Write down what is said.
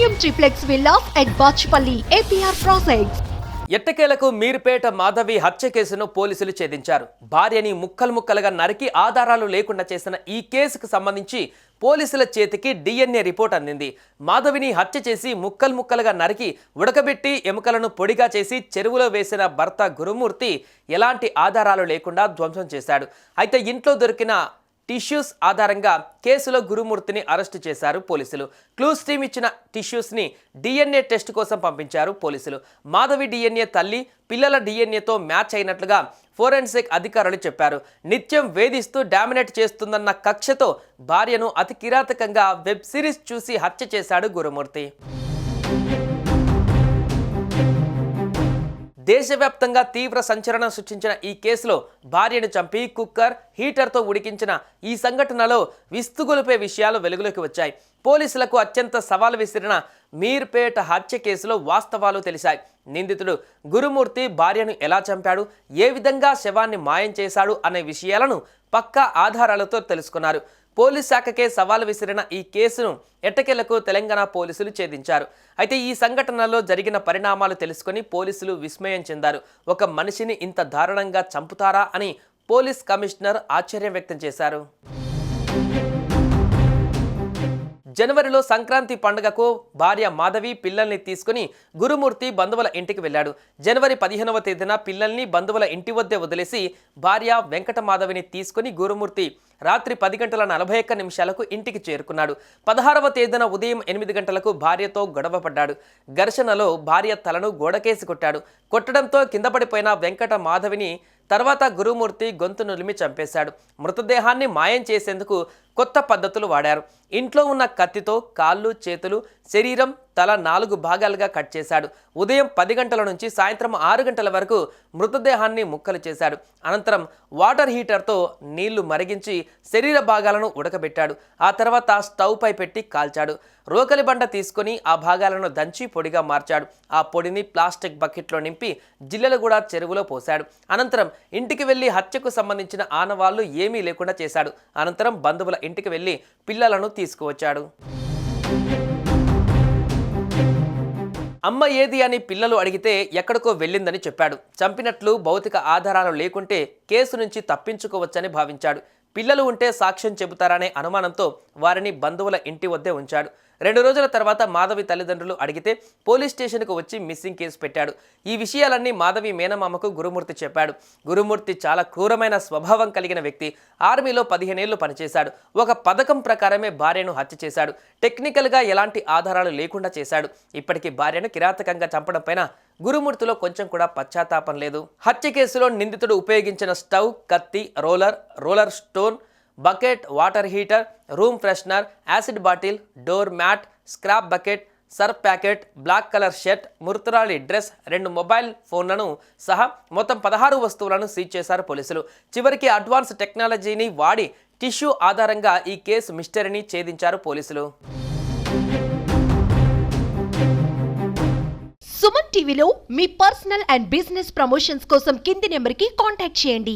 Premium triplex villas at Bachupally APR projects. ఎట్టకేలకు మీర్పేట మాధవి హత్య కేసును పోలీసులు ఛేదించారు. భార్యని ముక్కలుగా నరికి ఆధారాలు లేకుండా చేసిన ఈ కేసుకు సంబంధించి పోలీసుల చేతికి DNA రిపోర్ట్ అందింది. మాధవిని హత్య చేసి ముక్కలుగా నరికి ఉడకబెట్టి ఎముకలను పొడిగా చేసి చెరువులో వేసిన భర్త గురుమూర్తి ఎలాంటి ఆధారాలు లేకుండా ధ్వంసం చేశాడు. అయితే ఇంట్లో దొరికిన టిష్యూస్ ఆధారంగా కేసులో గురుమూర్తిని అరెస్టు చేశారు పోలీసులు. క్లూస్ టీమ్ ఇచ్చిన టిష్యూస్ని DNA టెస్ట్ కోసం పంపించారు పోలీసులు. మాధవి DNA తల్లి పిల్లల DNAతో మ్యాచ్ అయినట్లుగా ఫోరెన్సిక్ అధికారులు చెప్పారు. నిత్యం వేధిస్తూ డామినేట్ చేస్తుందన్న కక్షతో భార్యను అతి కిరాతకంగా వెబ్ సిరీస్ చూసి హత్య చేశాడు గురుమూర్తి. దేశవ్యాప్తంగా తీవ్ర సంచలనం సృష్టించిన ఈ కేసులో భార్యను చంపి కుక్కర్ హీటర్తో ఉడికించిన ఈ సంఘటనలో విస్తుగొలిపే విషయాలు వెలుగులోకి వచ్చాయి. పోలీసులకు అత్యంత సవాలు విసిరిన మీర్పేట హత్య కేసులో వాస్తవాలు తెలిసాయి. నిందితుడు గురుమూర్తి భార్యను ఎలా చంపాడు, ఏ విధంగా శవాన్ని మాయం చేశాడు అనే విషయాలను పక్కా ఆధారాలతో తెలుసుకున్నారు. పోలీస్ శాఖకే సవాల్ విసిరిన ఈ కేసును ఎట్టకేలకు తెలంగాణ పోలీసులు ఛేదించారు. అయితే ఈ సంఘటనలో జరిగిన పరిణామాలు తెలుసుకుని పోలీసులు విస్మయం చెందారు. ఒక మనిషిని ఇంత దారుణంగా చంపుతారా అని పోలీస్ కమిషనర్ ఆశ్చర్యం వ్యక్తం చేశారు. జనవరిలో సంక్రాంతి పండుగకు భార్య మాధవి పిల్లల్ని తీసుకుని గురుమూర్తి బంధువుల ఇంటికి వెళ్ళాడు. జనవరి 15వ తేదీన పిల్లల్ని బంధువుల ఇంటి వద్దే వదిలేసి భార్య వెంకట మాధవిని తీసుకుని గురుమూర్తి రాత్రి 10:41 ఇంటికి చేరుకున్నాడు. 16వ తేదీన ఉదయం 8 గంటలకు భార్యతో గొడవ పడ్డాడు. ఘర్షణలో భార్య తలను గోడకేసి కొట్టాడు. కొట్టడంతో కింద పడిపోయిన వెంకట మాధవిని తర్వాత గురుమూర్తి గొంతు నులిమి చంపేశాడు. మృతదేహాన్ని మాయం చేసేందుకు కొత్త పద్ధతులు వాడారు. ఇంట్లో ఉన్న కత్తితో కాళ్ళు చేతులు శరీరం తల 4 భాగాలుగా కట్ చేశాడు. ఉదయం 10 గంటల నుంచి సాయంత్రం 6 గంటల వరకు మృతదేహాన్ని ముక్కలు చేశాడు. అనంతరం వాటర్ హీటర్తో నీళ్లు మరిగించి శరీర భాగాలను ఉడకబెట్టాడు. ఆ తర్వాత స్టవ్ పై పెట్టి కాల్చాడు. రోకలి బండ తీసుకొని ఆ భాగాలను దంచి పొడిగా మార్చాడు. ఆ పొడిని ప్లాస్టిక్ బకెట్లో నింపి జిల్లెలగూడ చెరువులో పోశాడు. అనంతరం ఇంటికి వెళ్లి హత్యకు సంబంధించిన ఆనవాళ్లు ఏమీ లేకుండా చేశాడు. అనంతరం బంధువుల ఇంటికి వెళ్లి పిల్లలను తీసుకువచ్చాడు. అమ్మ ఏది అని పిల్లలు అడిగితే ఎక్కడికో వెళ్ళిందని చెప్పాడు. చంపినట్లు భౌతిక ఆధారాలు లేకుంటే కేసు నుంచి తప్పించుకోవచ్చని భావించాడు. పిల్లలు ఉంటే సాక్ష్యం చెబుతారనే అనుమానంతో వారిని బంధువుల ఇంటి వద్దే ఉంచాడు. 2 రోజుల తర్వాత మాధవి తల్లిదండ్రులు అడిగితే పోలీస్ స్టేషన్కు వచ్చి మిస్సింగ్ కేసు పెట్టాడు. ఈ విషయాలన్నీ మాధవి మేనమామకు గురుమూర్తి చెప్పాడు. గురుమూర్తి చాలా క్రూరమైన స్వభావం కలిగిన వ్యక్తి. ఆర్మీలో 15 ఏళ్లు పనిచేశాడు. ఒక పథకం ప్రకారమే భార్యను హత్య చేశాడు. టెక్నికల్గా ఎలాంటి ఆధారాలు లేకుండా చేశాడు. ఇప్పటికీ భార్యను కిరాతకంగా చంపడం పైన గురుమూర్తిలో కొంచెం కూడా పశ్చాత్తాపం లేదు. హత్య కేసులో నిందితుడు ఉపయోగించిన స్టవ్, కత్తి, roller stone, bucket, water heater, room freshener, acid bottle, door mat, scrap bucket, Surf packet, black colour shirt, మృతురాలి డ్రెస్, 2 మొబైల్ ఫోన్లను సహా మొత్తం 16 వస్తువులను సీజ్ చేశారు పోలీసులు. చివరికి అడ్వాన్స్ టెక్నాలజీని వాడి టిష్యూ ఆధారంగా ఈ కేసు మిస్టరీని ఛేదించారు పోలీసులు. సుమన్ టీవీలో మీ పర్సనల్ అండ్ బిజినెస్ ప్రమోషన్స్ కోసం కింది నెంబర్కి కాంటాక్ట్ చేయండి.